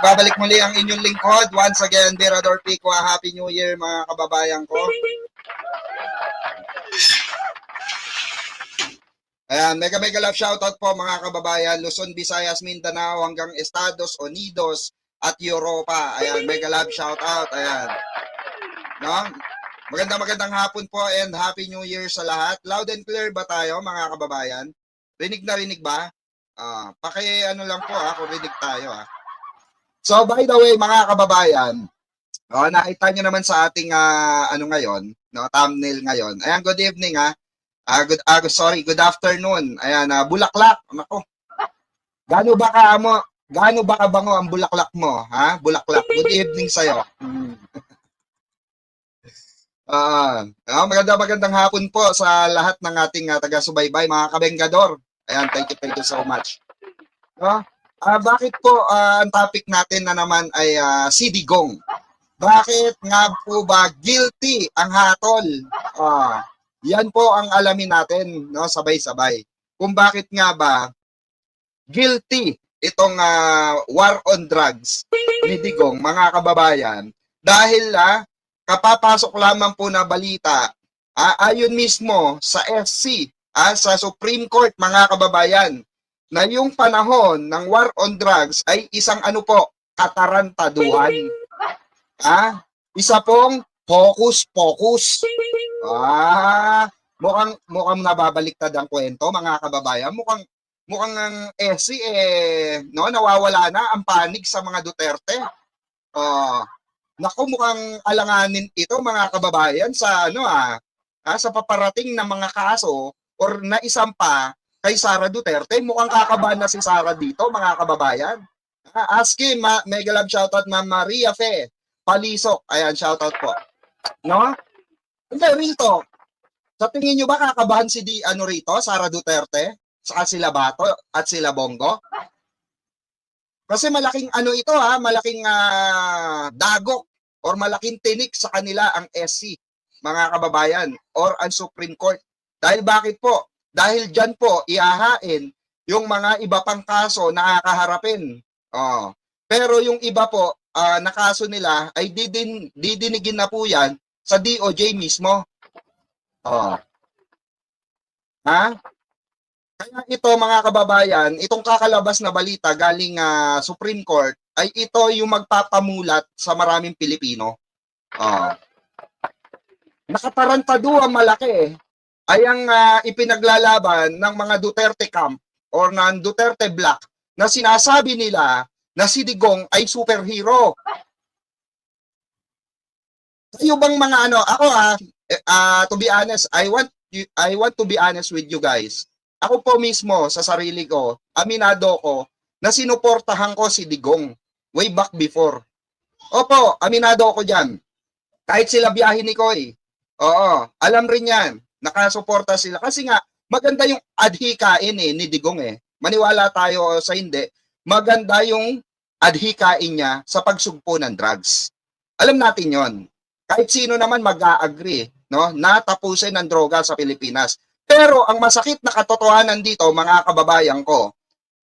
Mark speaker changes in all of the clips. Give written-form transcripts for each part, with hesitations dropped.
Speaker 1: Babalik muli ang inyong lingkod. Once again, Virador Pico, Happy New Year mga kababayan ko. Ayan, mega love shoutout po mga kababayan, Luzon, Visayas, Mindanao, hanggang Estados Unidos at Europa. Ayan, mega love shoutout. Ayan. No? Magandang hapon po and Happy New Year sa lahat. Loud and clear ba tayo mga kababayan? Rinig na rinig ba? Ano lang po kung rinig tayo So by the way mga kababayan, nakita nyo naman sa ating ngayon, no, thumbnail ngayon. Ayan, good evening good afternoon. Ayan, bulaklak. Nako. Gaano ba kabango ang bulaklak mo, ha? Bulaklak. Good evening sa iyo. Magandang hapon po sa lahat ng ating taga-subaybay, mga kabengador. Ayan, thank you so much. Bakit po ang topic natin na naman ay si Digong? Bakit nga po ba guilty ang hatol? Yan po ang alamin natin, no, sabay-sabay. Kung bakit nga ba guilty itong war on drugs ni Digong, mga kababayan, dahil kapapasok lamang po na balita, ayon mismo sa SC, sa Supreme Court, mga kababayan, na yung panahon ng war on drugs ay isang katarantaduhan. Isa pong focus. Mukhang nababaliktad ang kwento, mga kababayan. Mukhang ang SC nawawala na ang panig sa mga Duterte. Naku, mukhang alanganin ito, mga kababayan, sa sa paparating na mga kaso or na isampa kay Sara Duterte. Mukhang kakabahan na si Sara dito, mga kababayan. Aski, mega love shoutout Ma'am Maria Fe Palisok. Ayan, shoutout po. No? Hindi, real talk. Sa tingin nyo ba kakabahan si rito, Sara Duterte, saka sila Bato at sila Bongo? Kasi malaking ito malaking dagok or malaking tinik sa kanila ang SC, mga kababayan, or ang Supreme Court. Dahil bakit po? Dahil dyan po iahain yung mga iba pang kaso na kakaharapin. Pero yung iba po na kaso nila ay didinigin na po yan sa DOJ mismo. Kaya ito, mga kababayan, itong kakalabas na balita galing Supreme Court ay ito yung magpapamulat sa maraming Pilipino. Nakatarantado ang malaki ay ang ipinaglalaban ng mga Duterte camp or ng Duterte block na sinasabi nila na si Digong ay superhero. Kayo bang mga to be honest, I want to be honest with you guys. Ako po mismo sa sarili ko, aminado ko na sinuportahan ko si Digong way back before. Opo, aminado ako diyan. Kahit sila biyahin ni Koy. Alam rin yan. Nakasuporta sila. Kasi nga, maganda yung adhikain ni Digong Maniwala tayo sa hindi. Maganda yung adhikain niya sa pagsugpo ng drugs. Alam natin yon. Kahit sino naman mag-a-agree, no, na tapusin ang droga sa Pilipinas. Pero ang masakit na katotohanan dito, mga kababayan ko,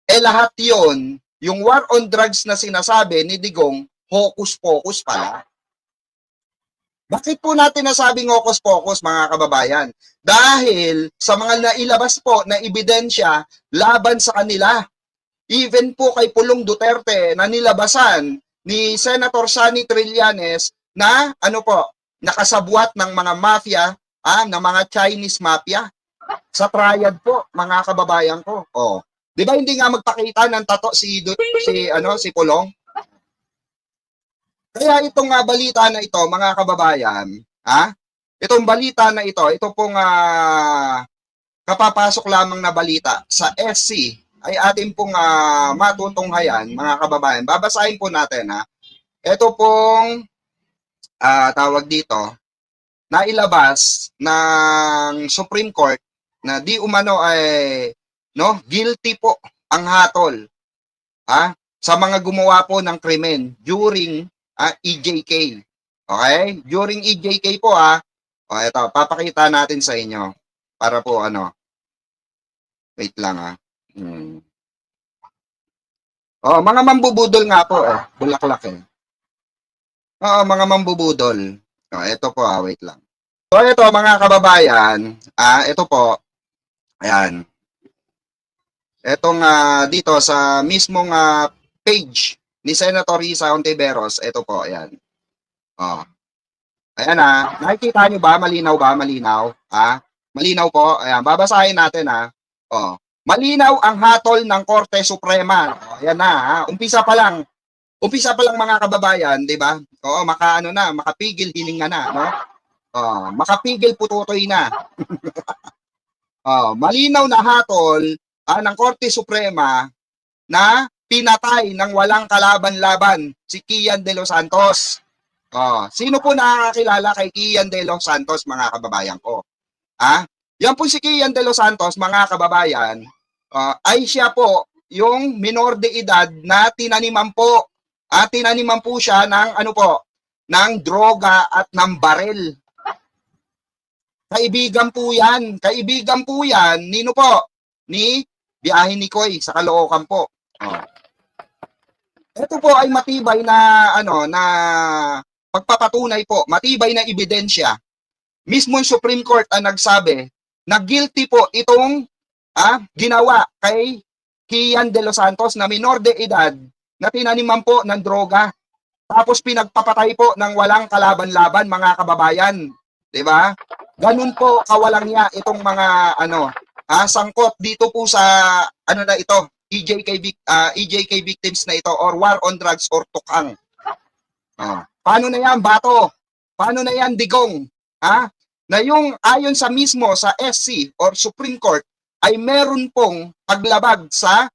Speaker 1: lahat yon, yung war on drugs na sinasabi ni Digong, hocus-pocus pala. Bakit po natin nasabing hocus-pocus, mga kababayan? Dahil sa mga nailabas po na ebidensya laban sa kanila. Even po kay Pulong Duterte na nilabasan ni Senator Sonny Trillanes na nakasabwat ng mga mafia, ng mga Chinese mafia sa triad po, mga kababayan ko. Di ba hindi nga magpakita ng tato si Pulong? Kaya itong balita na ito, mga kababayan, itong balita na ito pong kapapasok lamang na balita sa SC ay atin pong matutunghayan, mga kababayan. Babasahin po natin Ito pong tawag dito, nailabas ng Supreme Court na di umano ay guilty po ang hatol sa mga gumawa po ng krimen during EJK. Okay? During EJK po ito, papakita natin sa inyo para po wait lang Oh, mga mambubudol nga po eh. Bulaklak eh. Oo, mga mambubudol. Oh, ito po, wait lang. So, ito mga kababayan, ito po, ayan. Etong dito sa mismong page ni Senator Risa Ontiveros, ito po, ayan. Oh. Ayan nakikita nyo ba? Malinaw ba? Malinaw. Malinaw po. Ayan, babasahin natin Oh. Malinaw ang hatol ng Korte Suprema. Oh, ayan Umpisa pa lang. Umpisa pa lang mga kababayan, 'di ba? Oo, makapigil hininga na, no? Oh, makapigil pututoy na. Oh, malinaw na hatol ng Korte Suprema na pinatay ng walang kalaban-laban si Kian De Los Santos. Oh, sino po nakakilala kay Kian De Los Santos, mga kababayan ko? Yan po si Kian De Los Santos, mga kababayan, ay siya po yung minor de edad na tinaniman po. Tinaniman po siya ng ng droga at ng barel. Kaibigan po yan. Kaibigan po yan, nino po? Ni Biyahe ni Koy sa Caloocan po. Oh. Ito po ay matibay na na pagpapatunay po, matibay na ebidensya. Mismo yung Supreme Court ang nagsabi na guilty po itong ginawa kay Kian De Los Santos na minor de edad na tinaniman po ng droga. Tapos pinagpapatay po ng walang kalaban-laban, mga kababayan. 'Di ba? Ganun po kawalang niya itong mga sangkot dito po sa na ito, EJK victims na ito or war on drugs or tukang. Paano na yan, Bato? Paano na yan, Digong? Na yung ayon sa mismo sa SC or Supreme Court ay meron pong paglabag sa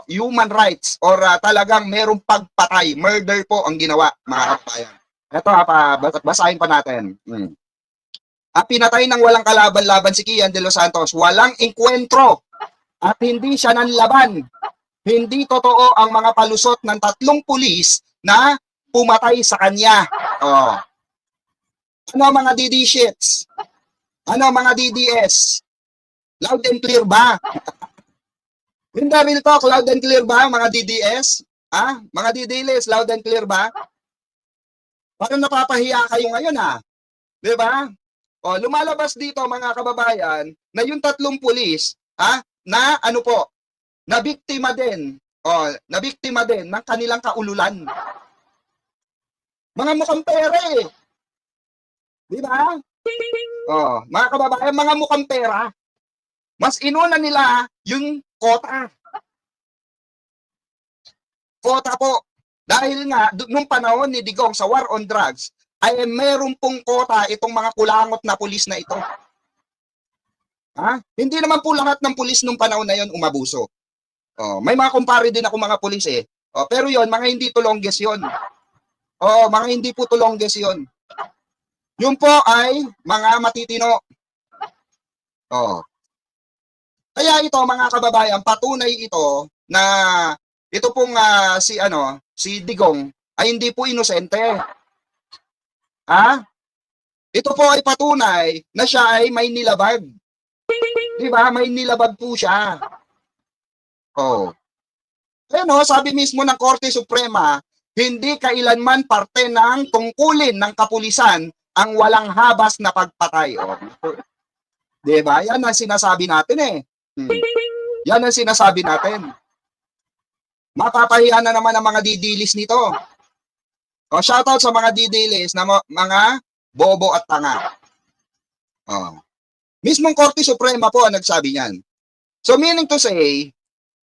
Speaker 1: human rights or talagang merong pagpatay, murder po ang ginawa, mga kababayan. Ito basahin pa natin. Pinatay ng walang kalaban-laban si Kian De Los Santos, walang enkwentro at hindi siya nanlaban. Hindi totoo ang mga palusot ng 3 pulis na pumatay sa kanya. Ano mga DD shits? Ano mga DDS? Loud and clear ba? Hindi real talk, loud and clear ba mga DDS? Mga DDLs, loud and clear ba? Parang napapahiya kayo ngayon 'Di ba? Lumalabas dito mga kababayan na yung 3 pulis na na biktima din. Na biktima din ng kanilang kaululan. Mga mukhang pera eh. 'Di ba? Mga kababayan, mga mukhang pera. Mas inuna nila yung kota. Kota po. Dahil nga, nung panahon ni Digong sa war on drugs, ay meron pong kota itong mga kulangot na pulis na ito. Hindi naman po lahat ng pulis nung panahon na yon umabuso. May mga kumpare din ako mga pulis eh. Pero yon mga hindi tulongges yon. Mga hindi po tulongges yon. Yun po ay mga matitino. Kaya ito mga kababayan, patunay ito na ito pong si Digong ay hindi po inosente. Ito po ay patunay na siya ay may nilabag. 'Di ba? May nilabag po siya. Sabi mismo ng Korte Suprema, hindi kailanman parte ng tungkulin ng kapulisan ang walang habas na pagpatay. 'Di ba? Yan ang sinasabi natin eh. Yan ang sinasabi natin. Mapapahiya na naman ang mga didilis nito. Shoutout sa mga didilis na mga bobo at tanga. Mismong Korte Suprema po ang nagsabi niyan. So meaning to say,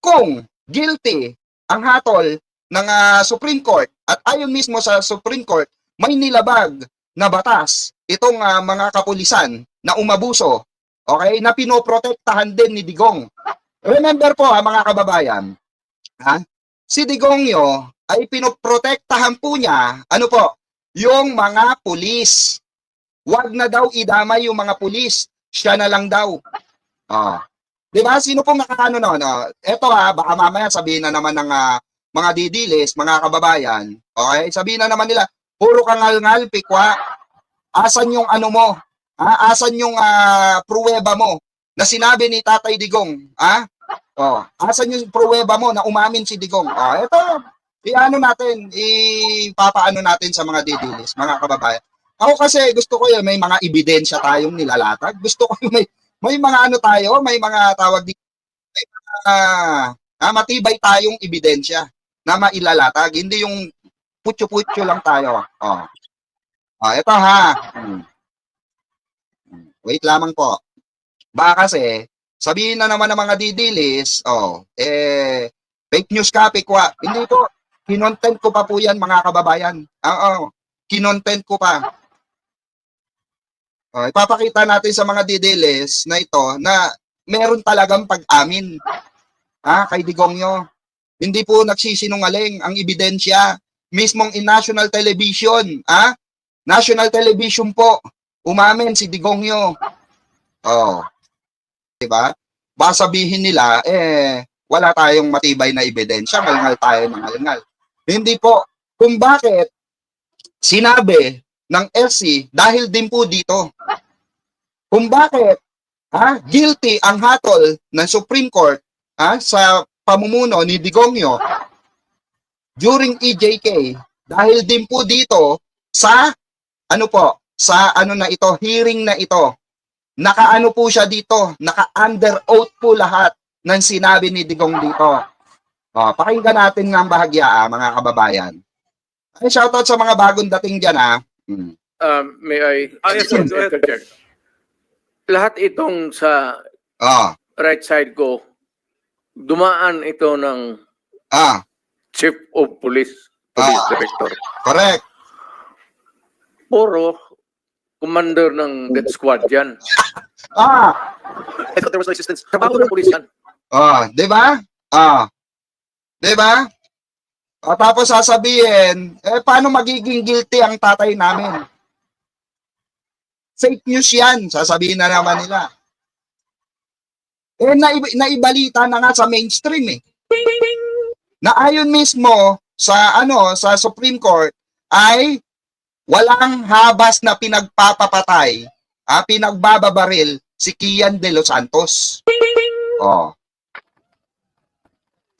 Speaker 1: kung guilty ang hatol ng Supreme Court at ayon mismo sa Supreme Court, may nilabag na batas itong mga kapulisan na umabuso, na pinoprotektahan din ni Digong. Remember po mga kababayan, si Digongyo ay pinoprotektahan po niya, yung mga pulis. Wag na daw idamay yung mga pulis, siya na lang daw. Diba? Sino pong nakakano no? Eto baka mamaya sabihin na naman ng mga didilis, mga kababayan, sabihin na naman nila, puro kangal-ngal, pikwa, asan yung mo? Asan yung pruweba mo na sinabi ni Tatay Digong, Asan yung pruweba mo na umamin si Digong? Ito, iano natin, ipapaano natin sa mga didilis, mga kababayan. Ako kasi gusto ko may mga ebidensya tayong nilalatag. Gusto ko may mga ano tayo, may mga tawag dito, matibay tayong ebidensya na mailalatag. Hindi yung putyo-putyo lang tayo. Ito ha. Wait lamang po. Baka kasi, sabihin na naman ng mga didilis, fake news ka, pikwa. Hindi po. Kinontent ko pa po yan, mga kababayan. Kinontent ko pa. Ipapakita natin sa mga didilis na ito na meron talagang pag-amin kay Digongyo. Hindi po nagsisinungaling ang ebidensya. Mismong in national television, national television po, umamin si Digongyo. Diba? Baka sabihin nila, wala tayong matibay na ebidensya, ngalngal tayo ng ngalngal. Hindi po. Kung bakit sinabi ng SC dahil din po dito. Kung bakit guilty ang hatol ng Supreme Court sa pamumuno ni Digongyo during EJK dahil din po dito sa hearing na ito. Nakaano po siya dito, naka-under oath po lahat ng sinabi ni Digong dito. Pakinggan natin ng bahagya, mga kababayan. Ay, shoutout sa mga bagong dating dyan,
Speaker 2: May I? Yes, sir. Go ahead. Check. Lahat itong sa right side ko, dumaan ito ng Chief of Police Director.
Speaker 1: Correct.
Speaker 2: Puro commander ng death squad yan. I thought there was no assistance. Trabaho ng police yan.
Speaker 1: Di ba? Di ba? Tapos sasabihin, paano magiging guilty ang tatay namin? Fake news yan, sasabihin na naman nila. Naibalita na nga sa mainstream na ayon mismo sa Supreme Court ay walang habas na pinagpapapatay, pinagbababaril si Kian De Los Santos.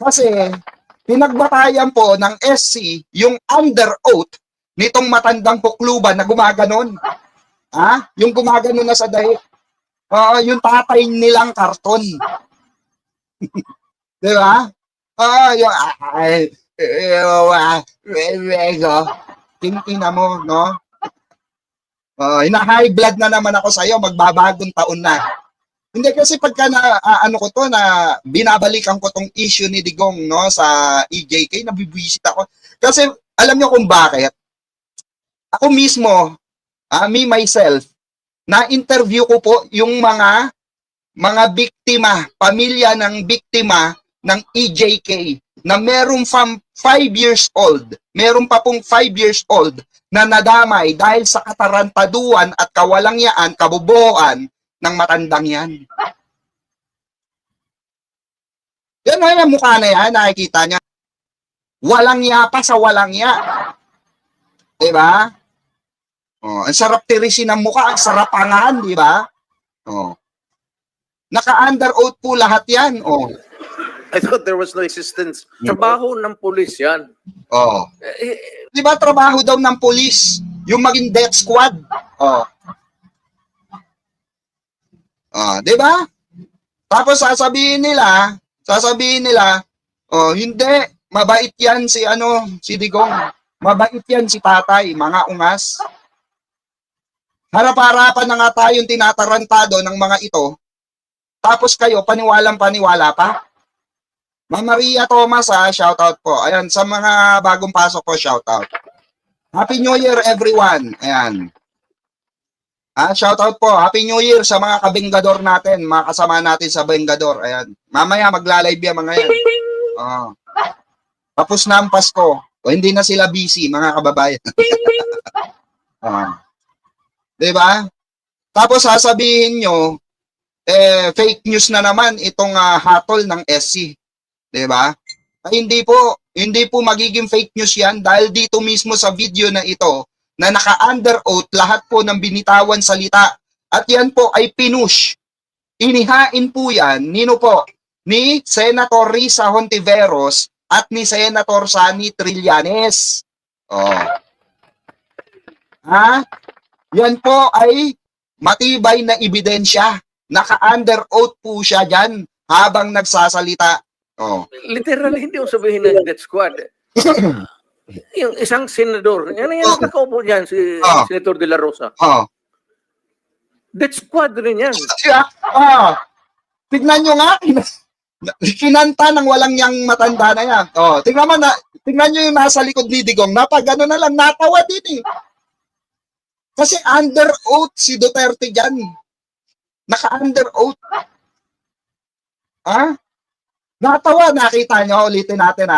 Speaker 1: Kasi pinagbatayan po ng SC yung under oath nitong matandang pukluban na gumaganon. Yung gumaganon na sa dahi. Yung tatay nilang karton. Di ba? Tingina mo, no? High blood na naman ako sa'yo, magbabagong taon na. Hindi kasi pagka binabalikan ko tong issue ni Digong, no, sa EJK, nabibwisit ako. Kasi alam nyo kung bakit? Ako mismo, myself, na-interview ko po yung mga biktima, pamilya ng biktima ng EJK na merong 5 years old, meron pa pong 5 years old na nadamay dahil sa katarantaduan at kawalangyaan, kabobohan ng matandang yan. Yan yung mukha na yan, nakikita niya. Walang ya pa sa walang ya. Diba? Ang sarap tirisin ng mukha, ang sarap angahan, diba? Naka-under oath po lahat yan.
Speaker 2: I thought there was no assistance. Trabaho ng police yan.
Speaker 1: Di ba trabaho daw ng police yung maging death squad? Di ba? Tapos sasabihin nila, hindi, mabait yan si Digong. Mabait yan si tatay, mga ungas. Harap-harapan na nga tayong tinatarantado ng mga ito. Tapos kayo, paniwalang-paniwala pa? Ma'am Maria Thomas, shoutout po. Ayan, sa mga bagong pasok po, shoutout. Happy New Year, everyone. Ayan. Shoutout po. Happy New Year sa mga kabenggador natin, mga kasama natin sa Bengador. Ayan. Mamaya magla-live yan mga yan. Tapos na ang Pasko. Hindi na sila busy, mga kababayan. Diba? Tapos sasabihin nyo, fake news na naman itong hatol ng SC. Diba? Hindi po magiging fake news yan dahil dito mismo sa video na ito na naka-under oath lahat po ng binitawan salita at yan po ay pinush. Inihain po yan, nino po? ni Senator Risa Hontiveros at ni Senator Sani Trillanes. Oh. Yan po ay matibay na ebidensya. Naka-under oath po siya dyan habang nagsasalita. Oh.
Speaker 2: Literally, hindi mo sabihin ng death squad. Yung isang senador, yan ang nakaupo dyan, si Senator De La Rosa. Death squad rin yan.
Speaker 1: Tignan nyo nga, kinanta ng walang yang matanda na yan. Tignan nyo yung nasa likod ni Digong, napagano na lang, natawa din eh. Kasi under oath si Duterte dyan. Naka-under oath. Natawa, nakita nyo, ulitin natin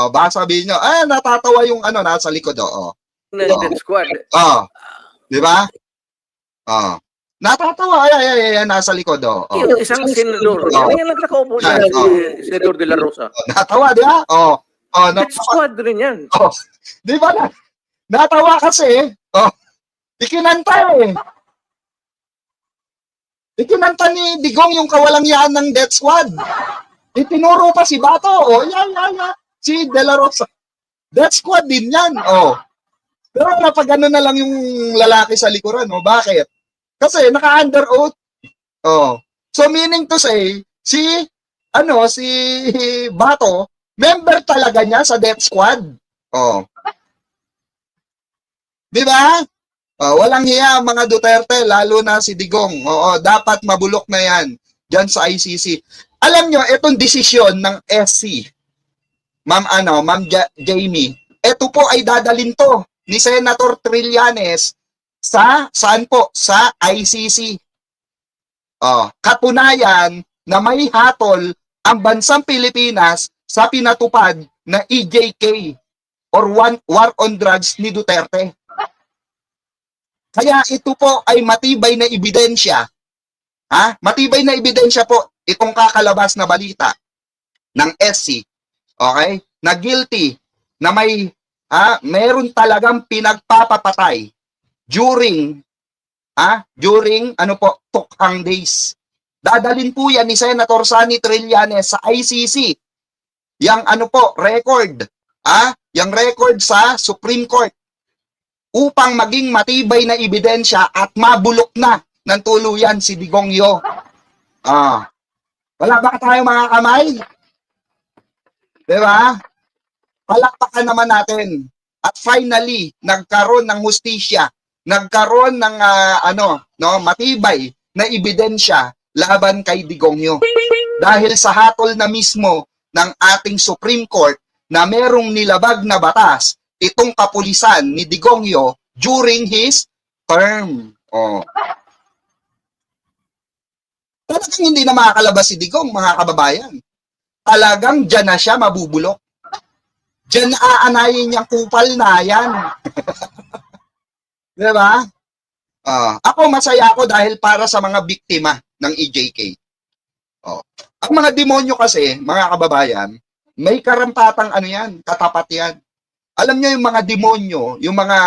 Speaker 1: baka sabihin nyo, natatawa yung nasa likod.
Speaker 2: Death squad.
Speaker 1: Di ba? Natatawa, nasa likod.
Speaker 2: Yung isang senador, yan ang nakaupo dyan, si Senator De La Rosa.
Speaker 1: Natawa, di ba?
Speaker 2: Death squad rin yan.
Speaker 1: Di ba na? Natawa kasi, ikinanta eh. Ikinanta ni Digong yung kawalangyaan ng death squad. Itinuro pa si Bato. Si De La Rosa. Death squad din yan. Pero napagano na lang yung lalaki sa likuran. Bakit? Kasi naka-under oath. So meaning to say, si Bato, member talaga niya sa death squad. Di ba? Walang hiya mga Duterte, lalo na si Digong. Dapat mabulok na yan dyan sa ICC. Alam nyo, itong desisyon ng SC, Ma'am Jamie, ito po ay dadalin to ni Senator Trillanes saan po? Sa ICC. Katunayan na may hatol ang bansang Pilipinas sa pinatupad na EJK or War on Drugs ni Duterte. Kaya ito po ay matibay na ebidensya. Matibay na ebidensya po itong kakalabas na balita ng SC. Okay? Na guilty na meron talagang pinagpapapatay during Tukhang days. Dadalin po yan ni Senator Sani Trillanes sa ICC. Yang record. Yang record sa Supreme Court upang maging matibay na ebidensya at mabulok na ng tuluyan si Digong Yo. Wala ba tayo mga kamay? Diba? Palakpakan naman natin. At finally, nagkaroon ng hustisya, nagkaroon ng matibay na ebidensya laban kay Digong Yo. Dahil sa hatol na mismo ng ating Supreme Court na merong nilabag na batas itong kapulisan ni Digong Yo during his term. Talagang hindi na makakalabas si Digong, mga kababayan. Talagang dyan na siya mabubulok. Dyan aanayin niyang kupal na yan. Diba? Ako masaya ako dahil para sa mga biktima ng EJK. Ang mga demonyo kasi, mga kababayan, may karampatang katapat yan. Alam niyo yung mga demonyo, yung mga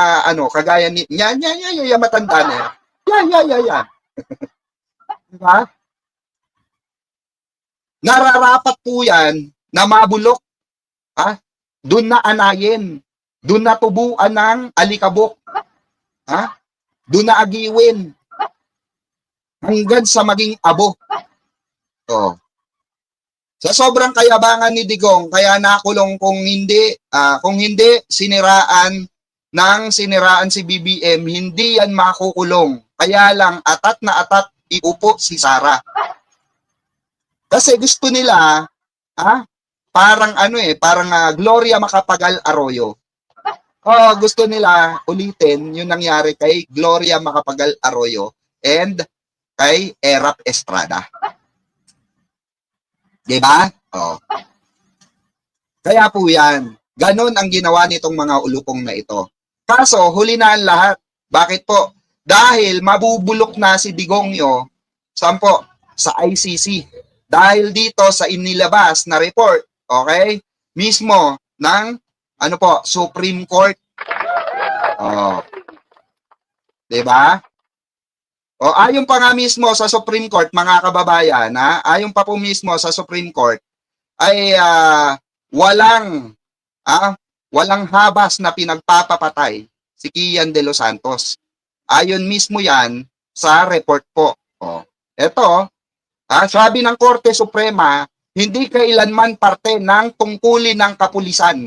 Speaker 1: kagaya ni matanda na yan. Diba? Nararapat po yan na mabulok. Doon na anayin. Doon na tubuan ng alikabok. Doon na agiwin. Hanggang sa maging abo. Sa sobrang kayabangan ni Digong, kaya nakulong kung hindi siniraan si BBM, hindi yan makukulong. Kaya lang, atat na atat iupo si Sara. Kasi gusto nila, parang Gloria Macapagal Arroyo. Gusto nila ulitin yung nangyari kay Gloria Macapagal Arroyo and kay Erap Estrada. Diba? Kaya po yan. Ganon ang ginawa nitong mga ulupong na ito. Kaso, huli na ang lahat. Bakit po? Dahil mabubulok na si Digong Yo, saan po? Sa ICC. Dahil dito sa inilabas na report, okay? Mismo ng, Supreme Court. Diba? O ayon pa nga mismo sa Supreme Court, mga kababayan, ayon pa po mismo sa Supreme Court, ay walang habas na pinagpapapatay si Kian de los Santos. Ayon mismo yan sa report po. Ito, sabi ng Korte Suprema, hindi kailanman parte ng tungkulin ng kapulisan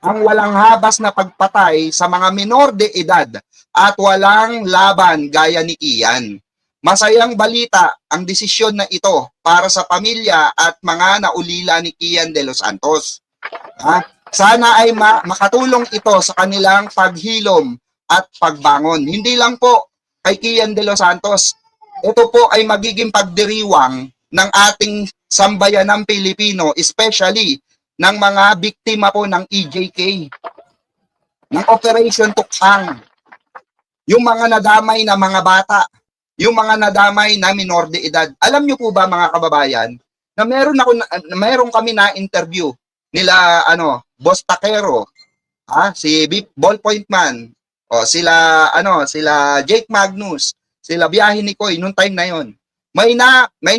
Speaker 1: ang walang habas na pagpatay sa mga minor de edad at walang laban gaya ni Kian. Masayang balita ang desisyon na ito para sa pamilya at mga naulila ni Kian de los Santos. Sana ay makatulong ito sa kanilang paghilom at pagbangon. Hindi lang po kay Kian de los Santos, ito po ay magiging pagdiriwang ng ating sambayanang Pilipino, especially ng mga biktima po ng EJK, ng Operation Tukang, yung mga nadamay na mga bata, yung mga nadamay na minor de edad. Alam niyo po ba, mga kababayan, na meron kami na interview nila Boss Taquero, si Bip Ballpoint Man, sila Jake Magnus, sila Biyahe ni Koy nung time na yon. May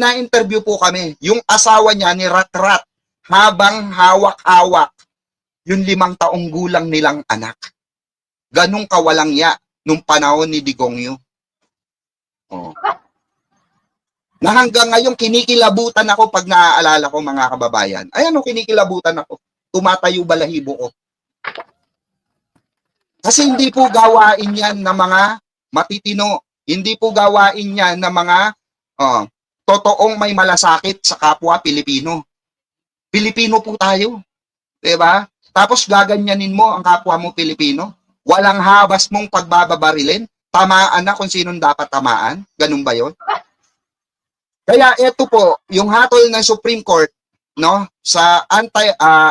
Speaker 1: na-interview po kami yung asawa niya ni Rat habang hawak-hawak yung 5 taong gulang nilang anak. Ganong kawalang ya nung panahon ni Digongyo. Na hanggang ngayon kinikilabutan ako pag naaalala ko, mga kababayan. Ayan, kinikilabutan ako. Tumatayo balahibo ko. Kasi hindi po gawain yan ng mga matitino. Hindi po gawain yan ng mga totoong may malasakit sa kapwa Pilipino. Pilipino po tayo. Diba? Tapos gaganyanin mo ang kapwa mo Pilipino. Walang habas mong pagbababarilin. Tamaan na kung sinong dapat tamaan. Ganun ba yun? Kaya ito po, yung hatol ng Supreme Court sa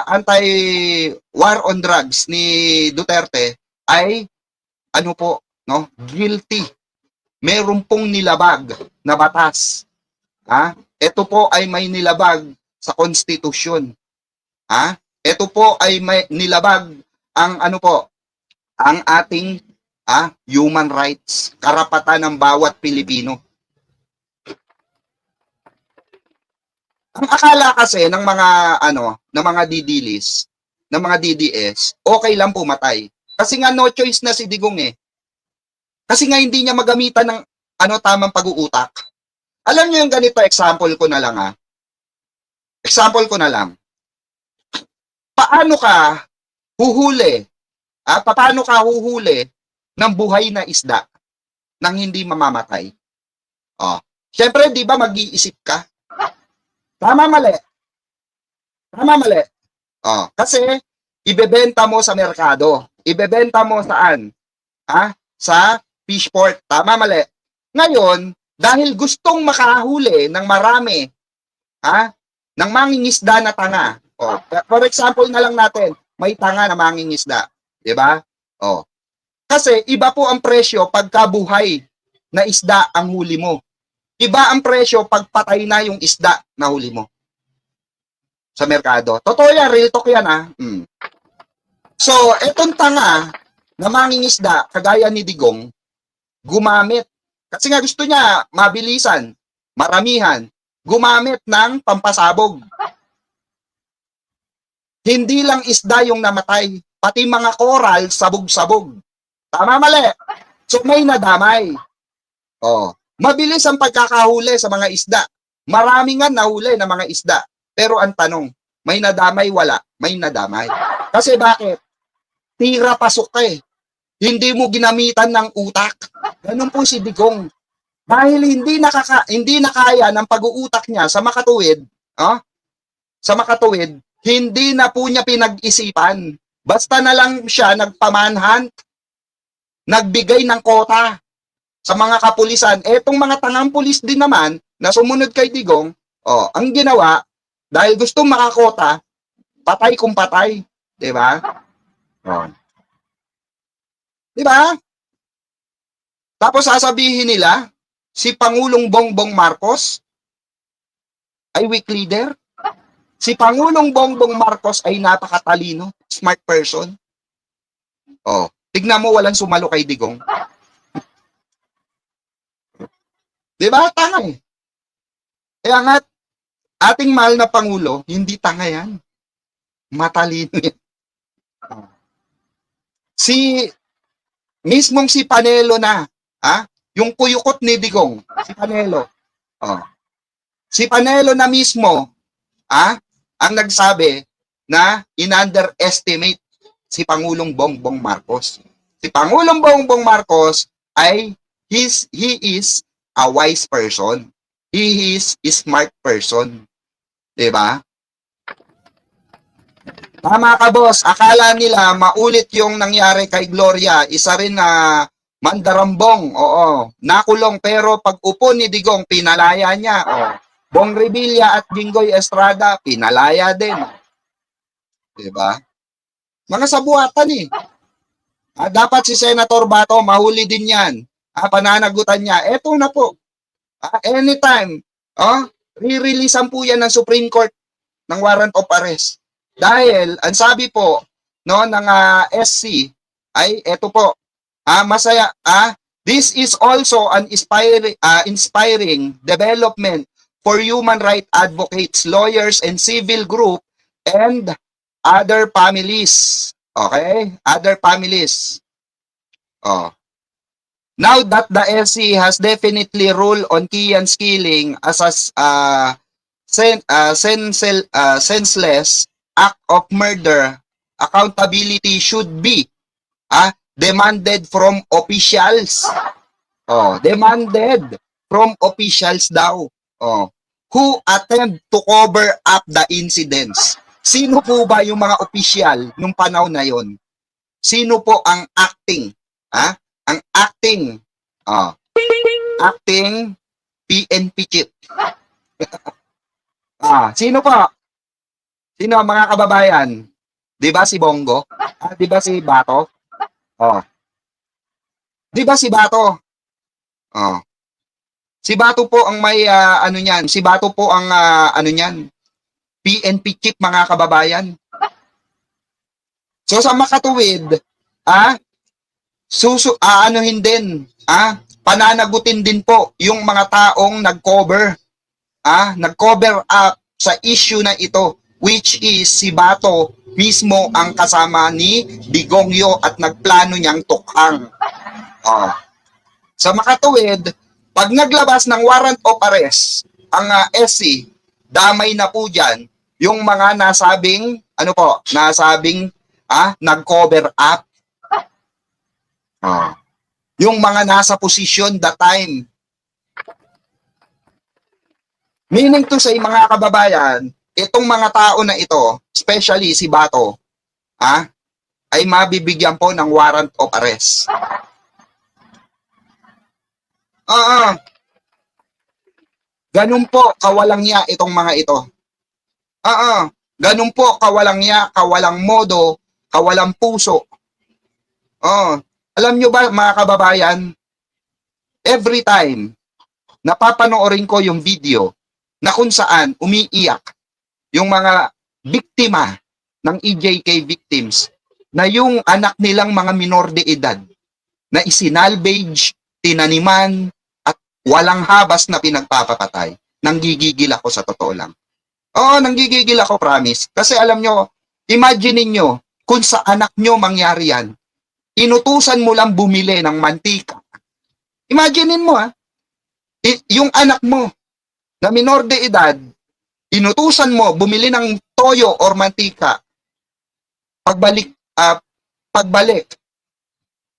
Speaker 1: anti-war on drugs ni Duterte ay guilty. Meron pong nilabag na batas. Ito po ay may nilabag sa konstitusyon. Ito po ay may nilabag ang ang ating human rights, karapatan ng bawat Pilipino. Ang akala kasi ng mga didilis, ng mga DDS, okay lang pumatay. Kasi nga no choice na si Digong eh. Kasi nga hindi niya magamitan ng tamang pag-uutak. Alam niyo yung ganito, example ko na lang Example ko na lang. Paano ka huhuli? Paano ka huhuli ng buhay na isda nang hindi mamamatay? Siyempre, di ba mag-iisip ka? Tama mali. Kasi ibebenta mo sa merkado. Ibebenta mo saan? Sa fish port. Tama mali. Ngayon, dahil gustong makahuli ng marami, ng mangingisda na tanga. For example na lang natin, may tanga na mangingisda. Diba? Kasi iba po ang presyo pagka buhay na isda ang huli mo. Iba ang presyo pag patay na yung isda na huli mo sa merkado. Totoo yan, real talk yan So, etong tanga na mangingisda, kagaya ni Digong, gumamit. Kasi nga gusto niya mabilisan, maramihan, gumamit ng pampasabog. Hindi lang isda yung namatay, pati mga coral, sabog-sabog. Tama mali. So, may nadamay. Mabilis ang pagkakahuli sa mga isda. Marami nga nahuli na mga isda. Pero ang tanong, may nadamay, wala? May nadamay. Kasi bakit? Tira pasok ka eh. Hindi mo ginamitan ng utak. Ganun po si Digong. Dahil hindi nakaya ng pag-uutak niya sa makatuwid, hindi na po niya pinag-isipan. Basta na lang siya nagpamanhunt, nagbigay ng kota sa mga kapulisan. Etong mga tangang pulis din naman na sumunod kay Digong, ang ginawa, dahil gustong makakota, patay kung patay. Diba? Diba? Tapos sasabihin nila, si Pangulong Bongbong Marcos ay weak leader. Si Pangulong Bongbong Marcos ay napakatalino, smart person. Tignan mo, walang sumalo kay Digong. Di ba? Tanga eh. Kaya nga, ating mahal na Pangulo, hindi tanga yan. Matalino yan. Mismong si Panelo na, yung kuyukot ni Digong, si Panelo. Si Panelo na mismo, ang nagsabi na in-underestimate si Pangulong Bongbong Marcos. Si Pangulong Bongbong Marcos ay he is a wise person. He is a smart person. Diba? Tama ka, boss. Akala nila maulit yung nangyari kay Gloria. Isa rin na mandarambong. Oo. Nakulong pero pag upo ni Digong, pinalaya niya. Bong Revilla at Jinggoy Estrada, pinalaya din. Diba? Mga sabuatan eh. Dapat si Senator Bato, mahuli din yan. Pananagutan niya. Eto na po. Anytime. Re-releasean po yan ng Supreme Court ng warrant of arrest. Dahil, ang sabi po ng SC ay eto po. Masaya. This is also an inspiring development for human rights advocates, lawyers, and civil group and other families. Okay? Other families. Now that the SC has definitely ruled on Kian's killing as a senseless act of murder, accountability should be demanded from officials. Demanded from officials daw. Who attempt to cover up the incidents. Sino po ba yung mga opisyal nung panahon na yon? Sino po ang acting? Ang acting. Acting PNP chief. Sino po? Sino mga kababayan? 'Di ba si Bongo? 'Di ba si Bato? 'Di ba si Bato? Si Bato po ang may niyan. Si Bato po ang niyan. PNP chief, mga kababayan. So sa makatuwid, anuhin din, pananagutin din po yung mga taong nag-cover up sa issue na ito, which is si Bato mismo ang kasama ni Digongyo at nagplano niyang tukhang. Sa makatuwid, pag naglabas ng warrant of arrest ang SC, damay na po dyan yung mga nasabing nag-cover up. Yung mga nasa posisyon that time. Meaning to say, mga kababayan, itong mga tao na ito, especially si Bato, ay mabibigyan po ng warrant of arrest. Ganun po kawalang niya itong mga ito. Ganun po kawalang niya, kawalang modo, kawalang puso. Alam nyo ba, mga kababayan, every time napapanoorin ko yung video na kung saan umiiyak yung mga biktima ng EJK victims na yung anak nilang mga minor de edad na isinalvage, tinaniman, at walang habas na pinagpapatay. Nanggigigil ako sa totoo lang. Nanggigigil ako, promise. Kasi alam nyo, imagine niyo kung sa anak nyo mangyari yan, inutusan mo lang bumili ng mantika. Imaginin mo yung anak mo na minor de edad, inutusan mo bumili ng toyo or mantika. Pagbalik,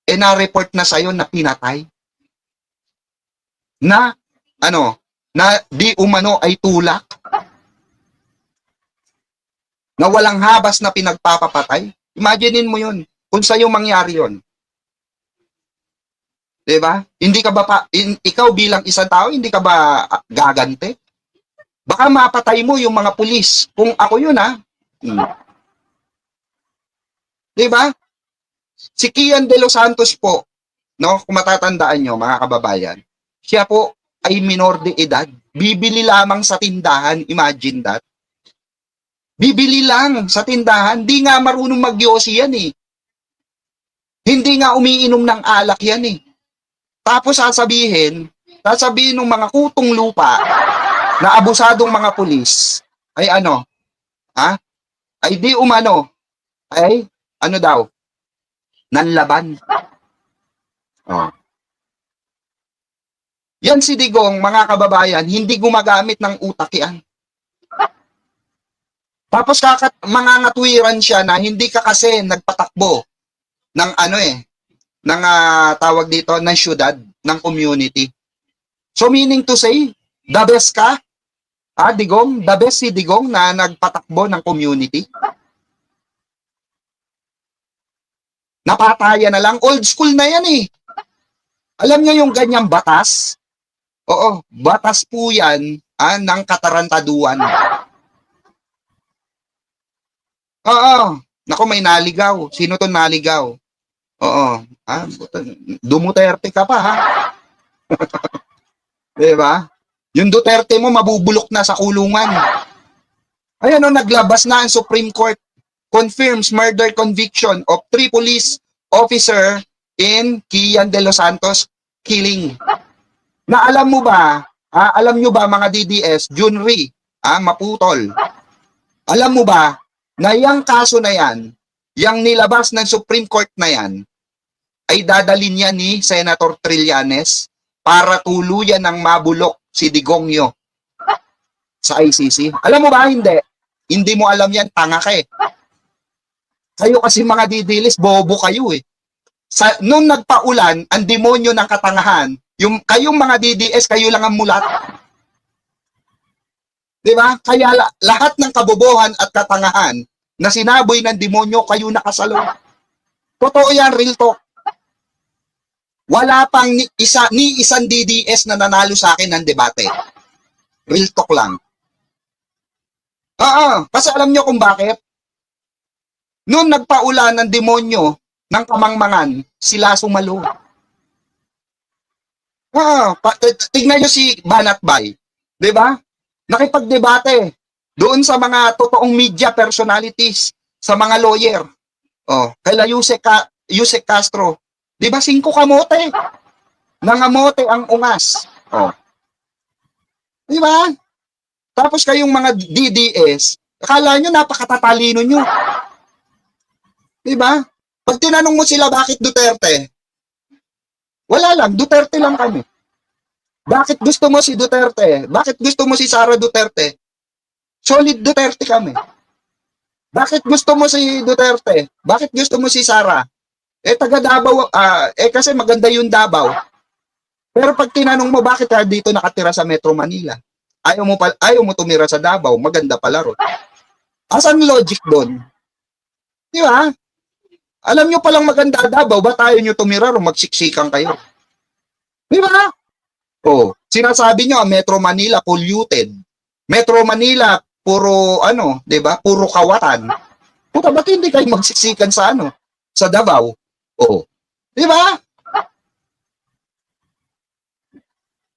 Speaker 1: na-report na sa'yo na pinatay. Na di umano ay tulak. Na walang habas na pinagpapapatay. Imaginin mo yun. Kung sa'yo mangyari yun. Diba? Hindi ka ba ikaw bilang isang tao, hindi ka ba gagante? Baka mapatay mo yung mga pulis. Kung ako yun, Diba? Si Kian de los Santos po, kung matatandaan nyo, mga kababayan, siya po ay minor de edad. Bibili lamang sa tindahan. Imagine that. Bibili lang sa tindahan. Di nga marunong mag-yosi yan eh. Hindi nga umiinom ng alak yan eh. Tapos sasabihin, sasabihin ng mga kutong lupa na abusadong mga pulis ay ano, ay di umano, ay ano daw, nanlaban. Oh. Yan si Digong, mga kababayan, hindi gumagamit ng utak yan. Tapos mga ngatwiran siya na hindi ka kasi nagpatakbo ng ng tawag dito, ng syudad, ng community. So meaning to say, the best ka, Digong, the best si Digong na nagpatakbo ng community. Napatayan na lang, old school na yan eh. Alam niyo yung ganyang batas? Oo, batas po yan ng katarantaduan. Oo, naku may naligaw. Sino to naligaw? Oo, Duterte ka pa ha? Diba? Yung Duterte mo mabubulok na sa kulungan. Ayan o, naglabas na ang Supreme Court. Confirms murder conviction of 3 police officer in Kian de los Santos killing. Na alam mo ba, alam nyo ba mga DDS, Junri, Maputol, alam mo ba na yung kaso na yan, yung nilabas ng Supreme Court na yan, ay dadalin niya ni Senator Trillanes para tuluyan ng mabulok si Digongyo sa ICC. Alam mo ba, hindi? Hindi mo alam yan, tanga ka eh. Kayo kasi mga didilis, bobo kayo eh. Nung nagpaulan, ang demonyo ng katangahan, kayong mga DDS, kayo lang ang mulat. Diba? Kaya lahat ng kabobohan at katangahan na sinaboy ng demonyo, kayo nakasalo. Totoo yan, real talk. Wala pang ni isang DDS na nanalo sa akin ng debate. Real talk lang. Kasi alam nyo kung bakit? Noon nagpaulan ng demonyo ng kamangmangan, sila sumalo. Tignan nyo si Banat Bay. Diba? Nakipagdebate doon sa mga totoong media personalities, sa mga lawyer. Kaila Yusek Castro. Diba 5 kamote? Nangamote ang ungas. Diba? Tapos kayong mga DDS, akala nyo napakatatalino nyo. Diba? Pag tinanong mo sila bakit Duterte, wala lang, Duterte lang kami. Bakit gusto mo si Duterte? Bakit gusto mo si Sara Duterte? Solid Duterte kami. Bakit gusto mo si Duterte? Bakit gusto mo si Sara? Taga Davao, kasi maganda yung Davao. Pero pag tinanong mo bakit ka dito nakatira sa Metro Manila, ayaw mo tumira sa Davao, maganda pala ron. Asan logic doon? Di ba? Alam nyo palang maganda Davao, ba't ayaw nyo tumira ron, magsiksikan kayo? Di ba? Sinasabi nyo, Metro Manila polluted. Metro Manila, puro di ba? Puro kawatan. Puta, ba't hindi kayo magsiksikan sa sa Davao? Di ba?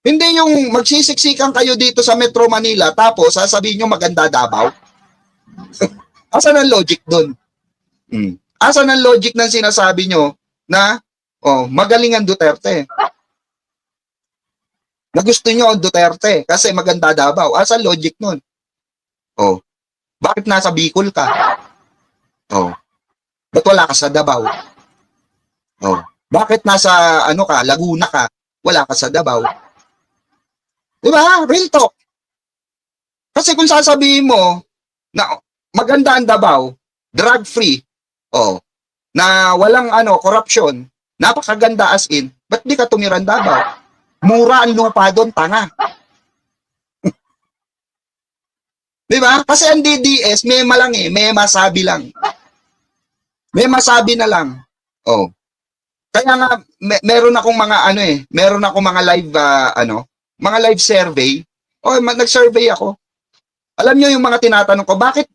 Speaker 1: Hindi yung magsisiksikan kayo dito sa Metro Manila tapos sasabihin nyo maganda Davao. Asan ang logic doon? Asan ang logic ng sinasabi nyo na magaling ang Duterte? Na gusto nyo ang Duterte kasi maganda Davao. Asan logic nun? Bakit nasa Bicol ka? Ba't wala ka sa Davao? Bakit nasa Laguna ka? Wala ka sa Davao. Di ba? Real talk. Kasi kung sasabihin mo na maganda ang Davao, drug-free, na walang corruption, napakaganda as in, ba't di ka tumiran Davao? Mura ang lupa doon, tanga. Di ba? Kasi ang DDS, may malang may masabi lang. May masabi na lang. Kaya nga meron akong mga meron akong mga live mga live survey. Nag-survey ako. Alam niyo yung mga tinatanong ko, bakit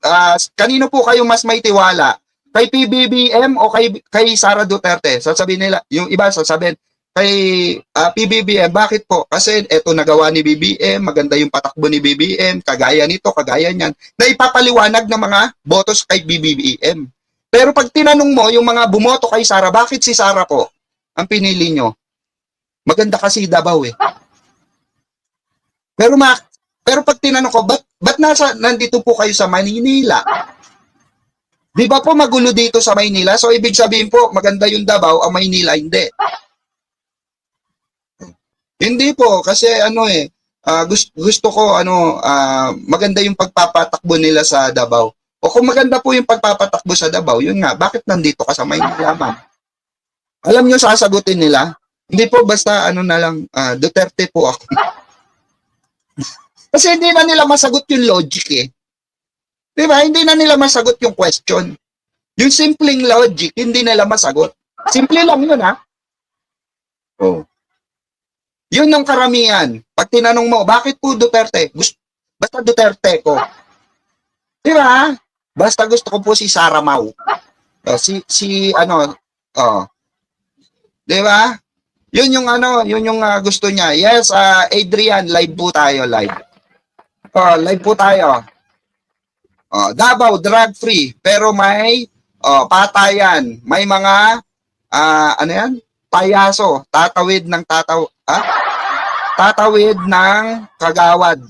Speaker 1: kanino po kayo mas may tiwala? Kay PBBM o kay Sara Duterte? Sasabihin nila, yung iba sasabihin kay PBBM, bakit po? Kasi eto nagawa ni BBM, maganda yung patakbo ni BBM, kagaya nito, kagaya niyan. Na ipapaliwanag ng mga botos kay BBM. Pero pag tinanong mo, yung mga bumoto kay Sara, bakit si Sara po ang pinili nyo? Maganda kasi Davao eh. Pero pag tinanong ko, ba't nandito po kayo sa Maynila? Di ba po magulo dito sa Maynila? So, ibig sabihin po, maganda yung Davao, ang Maynila, hindi. Hindi po, kasi gusto ko, maganda yung pagpapatakbo nila sa Davao. O kung maganda po yung pagpapatakbo sa Davao, yun nga, bakit nandito ka sa Maynila, ma'am? Alam nyo, sasagutin nila, hindi po basta, Duterte po ako. Kasi hindi na nila masagot yung logic eh. Di ba? Hindi na nila masagot yung question. Yung simpleng logic, hindi nila masagot. Simple lang yun, ha? Oh. Yun yung karamihan. Pag tinanong mo, bakit po Duterte? Basta Duterte ko. Di ba? Basta gusto ko po si Sara Mau. Di ba? Yun yung gusto niya. Yes, Adrian, live po tayo, live. Live po tayo. Davao, drug-free, pero may patayan. May mga, payaso, tatawid ng kagawad.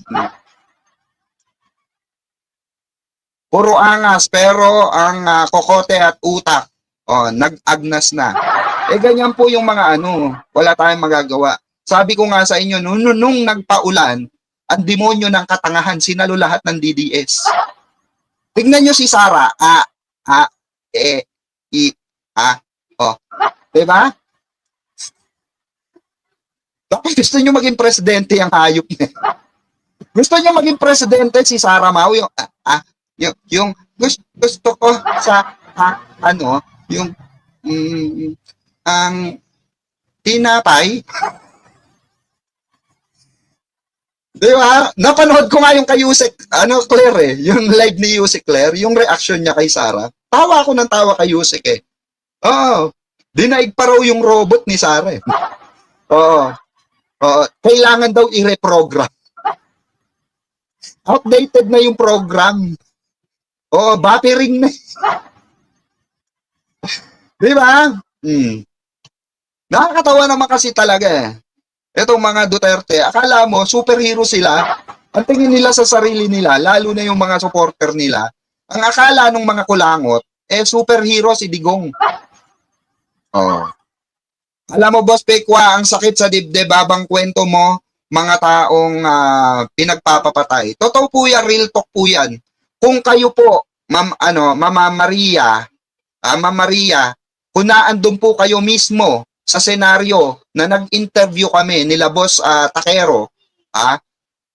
Speaker 1: Puro angas, pero ang kokote at utak, nag-agnas na. Ganyan po yung mga wala tayong magagawa. Sabi ko nga sa inyo, nung nagpaulan, ang demonyo ng katangahan, sinalo lahat ng DDS. Tingnan nyo si Sara, diba? Bakit gusto nyo maging presidente ang hayop niya? Gusto nyo maging presidente si Sara Mau, yung gusto ko sa, ang tinapay. Di ba? Napanood ko nga yung kay Yusek, Claire eh. Yung live ni Yusek Claire, yung reaction niya kay Sara. Tawa ako ng tawa kay Yusek eh. Dinaig pa raw yung robot ni Sara eh. Kailangan daw i-reprogram. Outdated na yung program. Battering na. Di ba? Nakakatawa naman kasi talaga eh. Etong mga Duterte, akala mo, superhero sila. Ang tingin nila sa sarili nila, lalo na yung mga supporter nila, ang akala ng mga kulangot, superhero si Digong. Alam mo, Boss Pekwa, ang sakit sa dibdib habang kwento mo, mga taong pinagpapapatay. Totoo po yan, real talk po yan. Kung kayo po, Mama Maria, kung naandun po kayo mismo sa senaryo na nag-interview kami nila Boss Takero,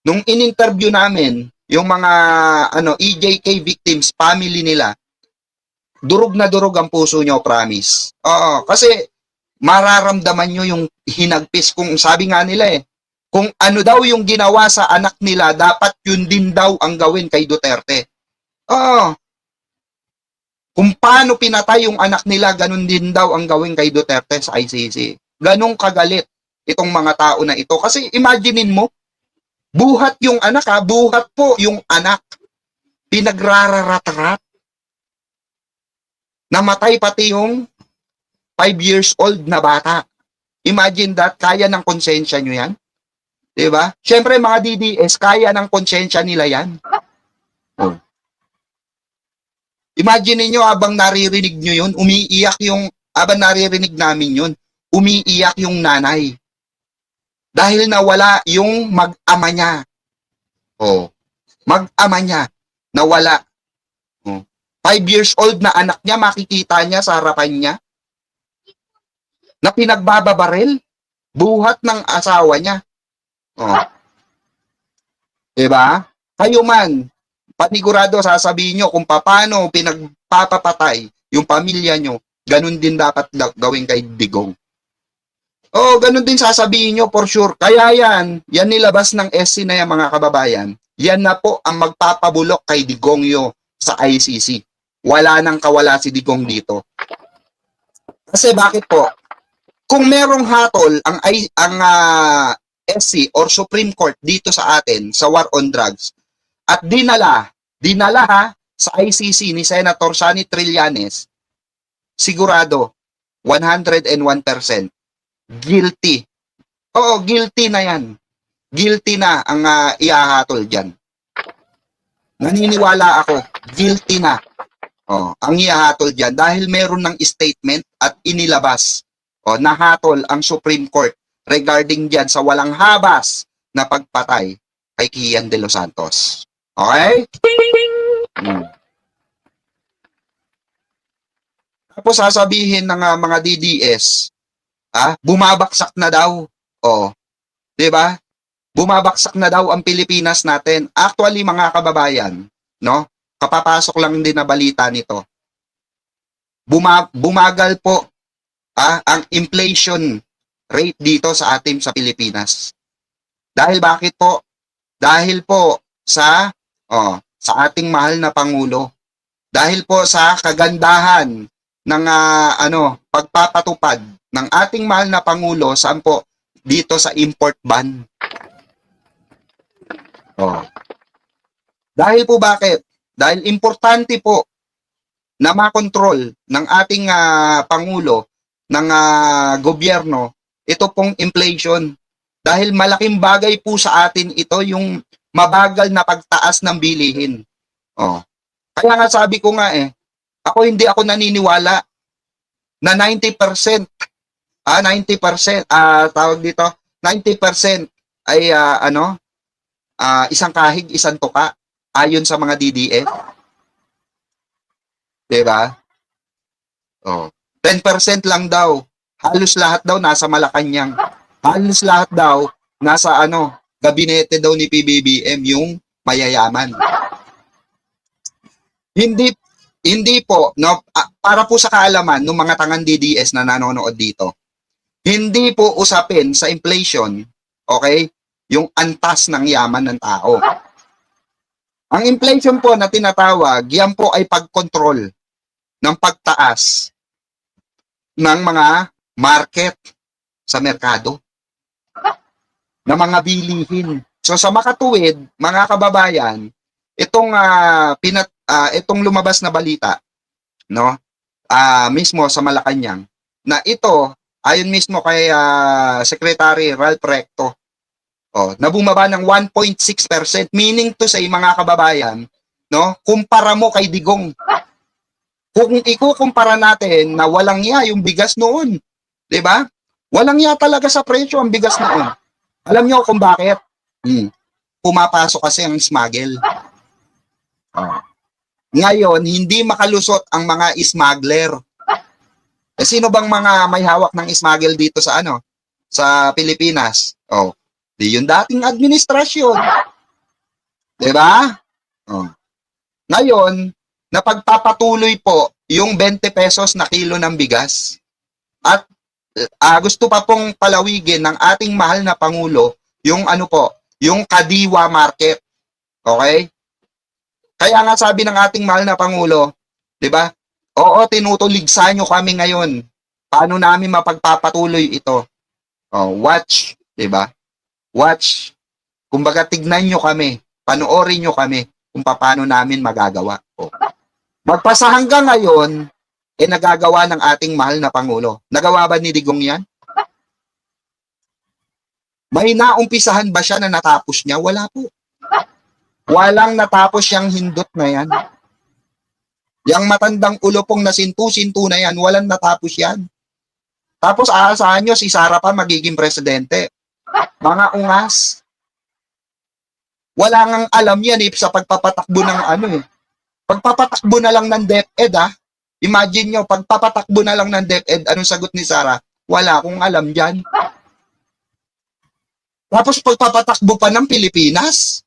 Speaker 1: nung in-interview namin yung mga EJK victims, family nila, durog na durog ang puso nyo, promise. Kasi mararamdaman nyo yung hinagpis. Kung sabi nga nila kung ano daw yung ginawa sa anak nila, dapat yun din daw ang gawin kay Duterte. Kung paano pinatay yung anak nila, ganun din daw ang gawin kay Duterte sa ICC. Ganong kagalit itong mga tao na ito. Kasi imaginein mo, buhat yung anak buhat po yung anak. Pinagrararat-rat. Namatay pati yung 5 years old na bata. Imagine that, kaya ng konsensya nyo yan? Diba? Siyempre mga DDS, kaya ng konsensya nila yan. Imagine niyo habang naririnig nyo yun, habang naririnig namin yun, umiiyak yung nanay. Dahil nawala yung mag-ama niya. Mag-ama niya, nawala. 5 years old na anak niya, makikita niya sa harapan niya, na pinagbababaril, buhat ng asawa niya. Diba? Kayo man, panigurado sasabihin nyo kung paano pinagpapapatay yung pamilya nyo, ganun din dapat gawin kay Digong. Ganun din sasabihin nyo for sure. Kaya yan nilabas ng SC na yan, mga kababayan. Yan na po ang magpapabulok kay Digong sa ICC. Wala nang kawala si Digong dito. Kasi bakit po? Kung merong hatol ang SC or Supreme Court dito sa atin sa war on drugs at dinala sa ICC ni Senator Sonny Trillanes, sigurado 101% guilty. Guilty na yan. guilty na ang ihahatol dyan. Naniniwala ako, guilty na ang ihahatol dyan dahil meron ng statement at inilabas nahatol ang Supreme Court regarding dyan sa walang habas na pagpatay kay Kian De Los Santos. Okay? Tapos sasabihin ng mga DDS, bumabaksak na daw. Di ba? Bumabaksak na daw ang Pilipinas natin. Actually, mga kababayan, no? Kapapasok lang din na balita nito. Bumagal po ang inflation rate dito sa atin sa Pilipinas. Dahil bakit po? Dahil po sa ating mahal na Pangulo. Dahil po sa kagandahan ng pagpapatupad ng ating mahal na Pangulo saan po? Dito sa import ban. Dahil po bakit? Dahil importante po na makontrol ng ating Pangulo, ng gobyerno, ito pong inflation. Dahil malaking bagay po sa atin ito yung mabagal na pagtaas ng bilihin. Kaya nga sabi ko nga hindi ako naniniwala na 90%, 90%, tawag dito, 90% ay isang kahig, isang tuka, ayon sa mga DDF. Diba? 10% lang daw, halos lahat daw nasa Malacanang. Halos lahat daw nasa gabinete daw ni PBBM yung mayayaman. Hindi po, no, para po sa kaalaman ng mga tangang DDS na nanonood dito, hindi po usapin sa inflation, okay, yung antas ng yaman ng tao. Ang inflation po na tinatawag, yan po ay pagkontrol ng pagtaas ng mga market sa merkado, ng mga bilihin. So sa makatuwid, mga kababayan, itong lumabas na balita, no? Mismo sa Malacanang, na ito ayon mismo kay Secretary Ralph Recto, na bumaba ng 1.6%, meaning to say, mga kababayan, no? Kumpara mo kay Digong. Kung ikukumpara natin na walang iya yung bigas noon, 'di ba? Walang iya talaga sa presyo ang bigas noon. Alam niyo kung bakit? Pumapasok kasi ang smuggle. Ngayon, hindi makalusot ang mga smuggler. Sino bang mga may hawak ng smuggle dito sa sa Pilipinas? Di yung dating administrasyon. 'Di ba? Ngayon, napagpapatuloy po yung 20 pesos na kilo ng bigas. At gusto pa pong palawigin ng ating mahal na Pangulo yung yung kadiwa market. Okay? Kaya nga sabi ng ating mahal na Pangulo, 'di ba? Oo, tinutuligsa nyo kami ngayon. Paano namin mapagpapatuloy ito? Watch, 'di ba? Watch. Kumbaga tignan nyo kami, panoorin nyo kami kung paano namin magagawa. Magpasa hanggang ngayon, nagagawa ng ating mahal na Pangulo. Nagawa ba ni Digong yan? May naumpisahan ba siya na natapos niya? Wala po. Walang natapos yung hindot na yan. Yang matandang ulo pong nasintu-sintu na yan, walang natapos yan. Tapos aasahan nyo si Sara pa magiging presidente. Mga ungas. Wala ngang alam yan sa pagpapatakbo ng Pagpapatakbo na lang ng DepEd Imagine nyo, pagpapatakbo na lang ng DepEd, anong sagot ni Sara? Wala akong alam dyan. Tapos pagpapatakbo pa ng Pilipinas.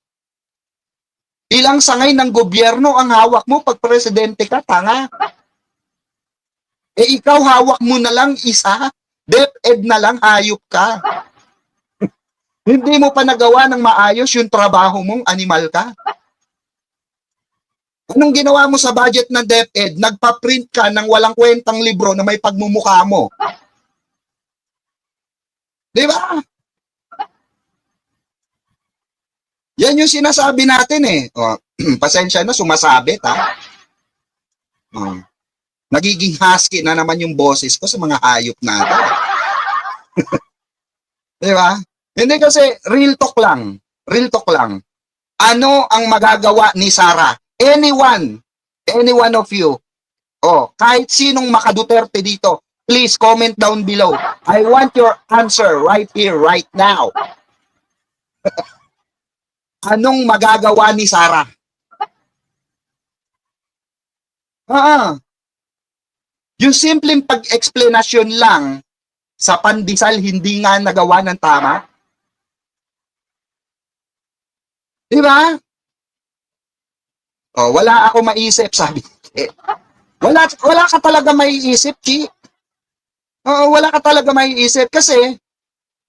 Speaker 1: Ilang sangay ng gobyerno ang hawak mo pag presidente ka, tanga. Ikaw hawak mo na lang isa, DepEd na lang, hayop ka. Hindi mo pa nagawa ng maayos yung trabaho mong animal ka. Anong ginawa mo sa budget ng DepEd? Nagpa-print ka ng walang kwentang libro na may pagmumukha mo. Di ba? Yan yung sinasabi natin pasensya na, sumasabit Nagiging husky na naman yung boses ko sa mga hayop natin. Di ba? Hindi kasi, real talk lang. Real talk lang. Ano ang magagawa ni Sara? Any one of you. Kahit sinong maka-Duterte dito, please comment down below. I want your answer right here, right now. Anong magagawa ni Sara? Yung simpleng pag-explanation lang sa pandesal hindi nga nagawa ng tama. Di ba? Wala ako maiisip, sabi. Wala ka talaga maiisip, Chi. Wala ka talaga maiisip kasi,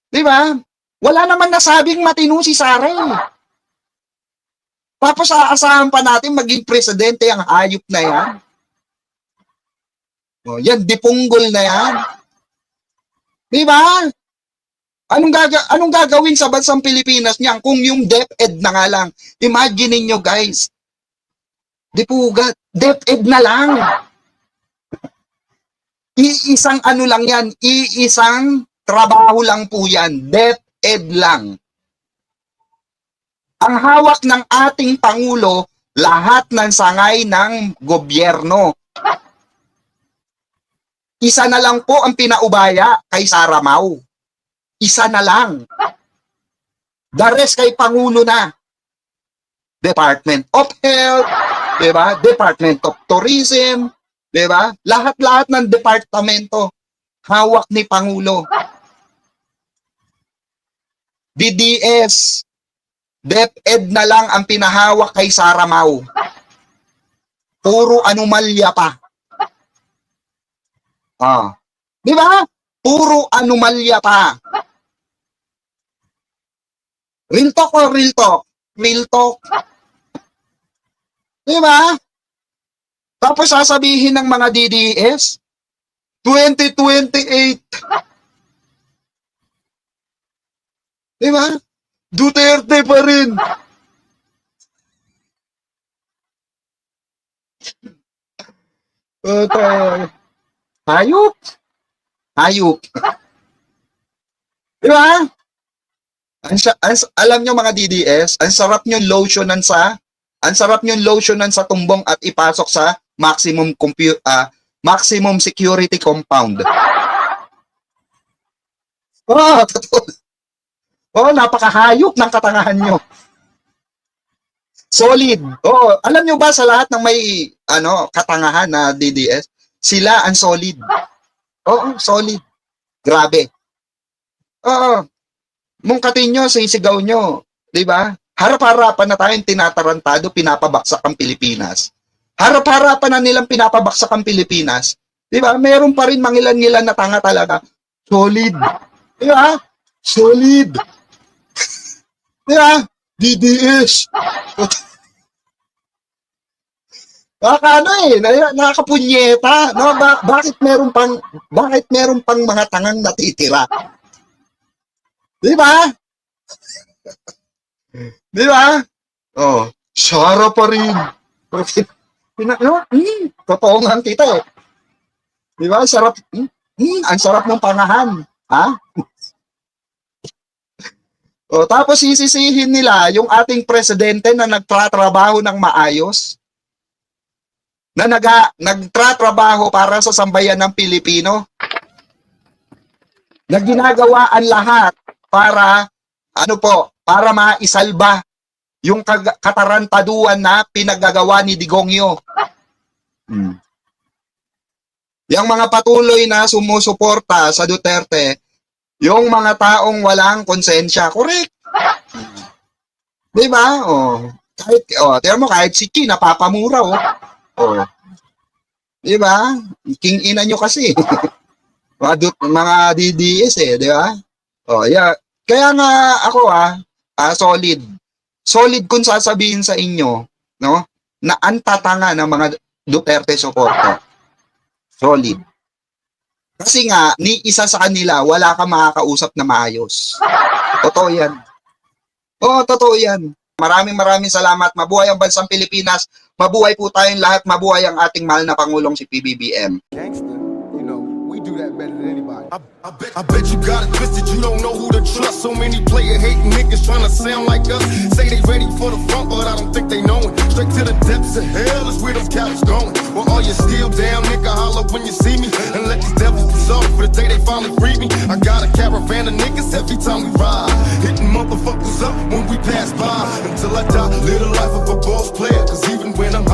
Speaker 1: di ba? Wala naman nasabing matino si Sara. Tapos aasahan pa natin maging presidente ang hayop na yan. Yan, dipunggol na yan. Di ba? Anong gagawin sa bansang Pilipinas niyan kung yung DepEd na nga lang? Imagine niyo guys. Dipugat, DepEd na lang. Iisang ano lang yan, iisang trabaho lang po yan, DepEd lang. Ang hawak ng ating Pangulo, lahat ng sangay ng gobyerno. Isa na lang po ang pinaubaya kay Sara Mau. Isa na lang. The rest kay Pangulo na. Department of Health, diba? Department of Tourism, diba? Lahat-lahat ng departamento hawak ni Pangulo. DDS, DepEd na lang ang pinahawak kay Sara Mau. Puro anomalya pa. Di ba? Puro anomalya pa. Real talk o real talk? Real talk. Di ba? Tapos sasabihin ng mga DDS, 2028. Di ba? Duterte pa rin. Hayop. Hayop. Di ba? Alam nyo mga DDS, ang sarap nyo lotionan sa tumbong at ipasok sa maximum security compound. Napakahayop ng katangahan nyo. Solid. Alam nyo ba sa lahat ng may katangahan na DDS, sila ang solid. Solid. Grabe. Mungkatin nyo, sisigaw nyo. Diba? Harap-harapan na tayong tinatarantado, pinapabaksak ang Pilipinas. Harap-harapan na nilang pinapabaksak ang Pilipinas. Diba? Meron pa rin mangilan-ngilan na tanga talaga. Solid. Diba? Solid. Diba? DDS. Nakakapunyeta. No? Bakit meron pang mga tangang natitira? Di ba? Di ba? Sara pa rin. Totoo nga kita eh. Di ba? Sarap. Ang sarap ng pangahan. Ha? Tapos sisisihin nila yung ating presidente na nagtratrabaho ng maayos. Na nagtratrabaho para sa sambayan ng Pilipino. Na ginagawa ang lahat para para maisalba yung katarantaduan na pinaggagawa ni Digongyo. Yung mga patuloy na sumusuporta sa Duterte, yung mga taong walang konsensya, correct. Di ba? Tingnan mo, kahit si Chi napapamura, Di ba? King ina nyo kasi. Mga DDS di ba? Yeah. Kaya nga ako solid. Solid kung sasabihin sa inyo, no, na ang tatanga ng mga Duterte supporter. Solid. Kasi nga, ni isa sa kanila, wala kang makakausap na maayos. Totoo yan. Totoo yan. Maraming salamat. Mabuhay ang bansang Pilipinas. Mabuhay po tayong lahat. Mabuhay ang ating mahal na Pangulong si PBBM.
Speaker 3: Gangster, we do that better than anybody. I bet you got it twisted, you don't know who to trust. So many player hating niggas trying to sound like us. Say they ready for the front, but I don't think they know it. Straight to the depths of hell is where them cowards going. Well, all you still down, nigga, holler when you see me. And let these devils be sorry for the day they finally free me. I got a caravan of niggas every time we ride. Hitting motherfuckers up when we pass by. Until I die, live the life of a boss player. Cause even when I'm